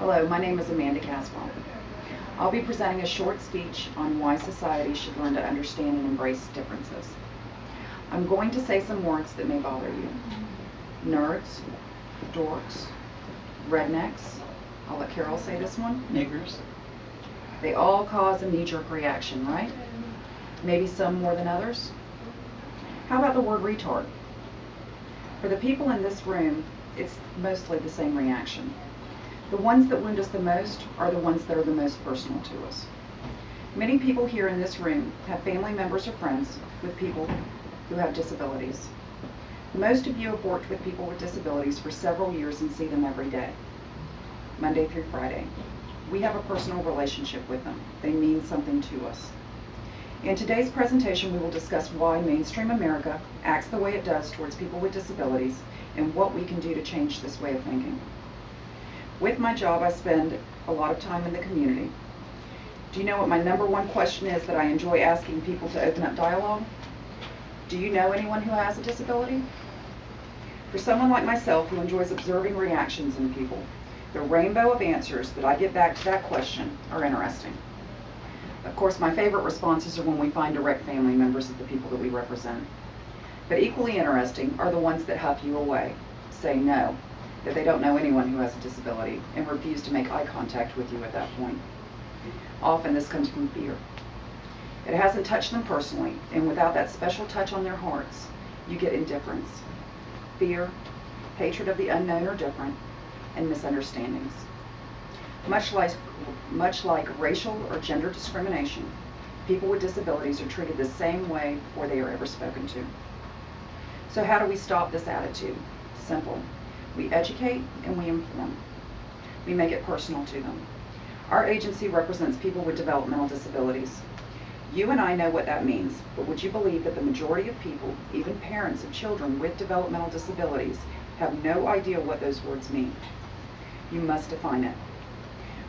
Hello, my name is Amanda Caswell. I'll be presenting a short speech on why society should learn to understand and embrace differences. I'm going to say some words that may bother you. Nerds, dorks, rednecks. I'll let Carol say this one. Niggers. They all cause a knee-jerk reaction, right? Maybe some more than others. How about the word retard? For the people in this room, it's mostly the same reaction. The ones that wound us the most are the ones that are the most personal to us. Many people here in this room have family members or friends with people who have disabilities. Most of you have worked with people with disabilities for several years and see them every day, Monday through Friday. We have a personal relationship with them. They mean something to us. In today's presentation, we will discuss why mainstream America acts the way it does towards people with disabilities and what we can do to change this way of thinking. With my job, I spend a lot of time in the community. Do you know what my number one question is that I enjoy asking people to open up dialogue? Do you know anyone who has a disability? For someone like myself who enjoys observing reactions in people, the rainbow of answers that I get back to that question are interesting. Of course, my favorite responses are when we find direct family members of the people that we represent. But equally interesting are the ones that huff you away, say no, that they don't know anyone who has a disability, and refuse to make eye contact with you at that point. Often this comes from fear. It hasn't touched them personally, and without that special touch on their hearts, you get indifference, fear, hatred of the unknown or different, and misunderstandings. Much like racial or gender discrimination, people with disabilities are treated the same way before they are ever spoken to. So how do we stop this attitude? Simple. We educate and we inform. We make it personal to them. Our agency represents people with developmental disabilities. You and I know what that means, but would you believe that the majority of people, even parents of children with developmental disabilities, have no idea what those words mean? You must define it.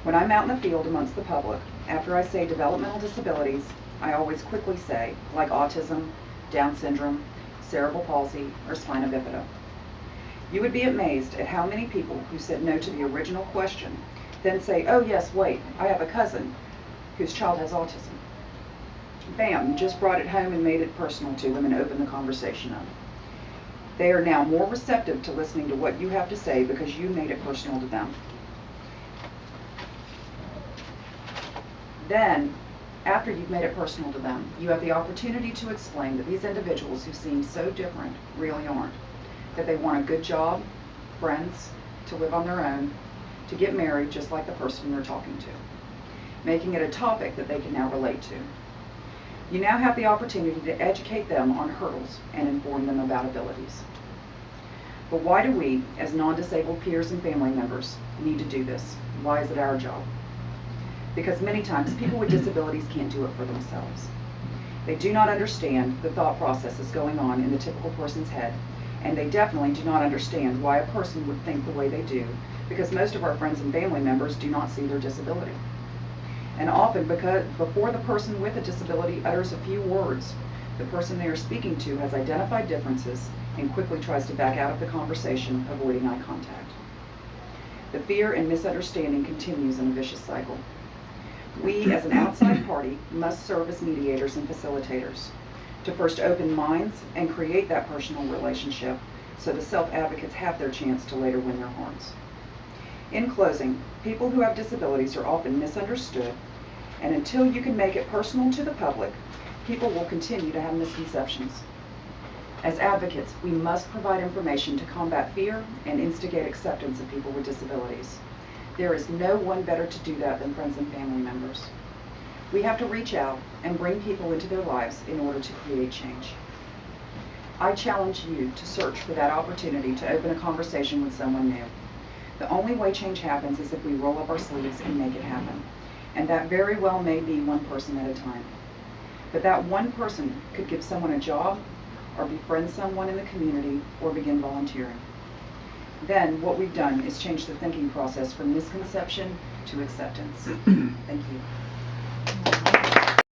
When I'm out in the field amongst the public, after I say developmental disabilities, I always quickly say, like autism, Down syndrome, cerebral palsy, or spina bifida. You would be amazed at how many people who said no to the original question then say, oh yes, wait, I have a cousin whose child has autism. Bam, you just brought it home and made it personal to them and opened the conversation up. They are now more receptive to listening to what you have to say because you made it personal to them. Then, after you've made it personal to them, you have the opportunity to explain that these individuals who seem so different really aren't. That they want a good job, friends, to live on their own, to get married just like the person they're talking to, making it a topic that they can now relate to. You now have the opportunity to educate them on hurdles and inform them about abilities. But why do we, as non-disabled peers and family members, need to do this? Why is it our job? Because many times people with disabilities can't do it for themselves. They do not understand the thought processes going on in the typical person's head, and they definitely do not understand why a person would think the way they do, because most of our friends and family members do not see their disability. And often, before the person with a disability utters a few words, the person they are speaking to has identified differences and quickly tries to back out of the conversation, avoiding eye contact. The fear and misunderstanding continues in a vicious cycle. We, as an outside party, must serve as mediators and facilitators to first open minds and create that personal relationship so the self-advocates have their chance to later win their hearts. In closing, people who have disabilities are often misunderstood, and until you can make it personal to the public, people will continue to have misconceptions. As advocates, we must provide information to combat fear and instigate acceptance of people with disabilities. There is no one better to do that than friends and family members. We have to reach out and bring people into their lives in order to create change. I challenge you to search for that opportunity to open a conversation with someone new. The only way change happens is if we roll up our sleeves and make it happen. And that very well may be one person at a time. But that one person could give someone a job, or befriend someone in the community, or begin volunteering. Then what we've done is change the thinking process from misconception to acceptance. Thank you.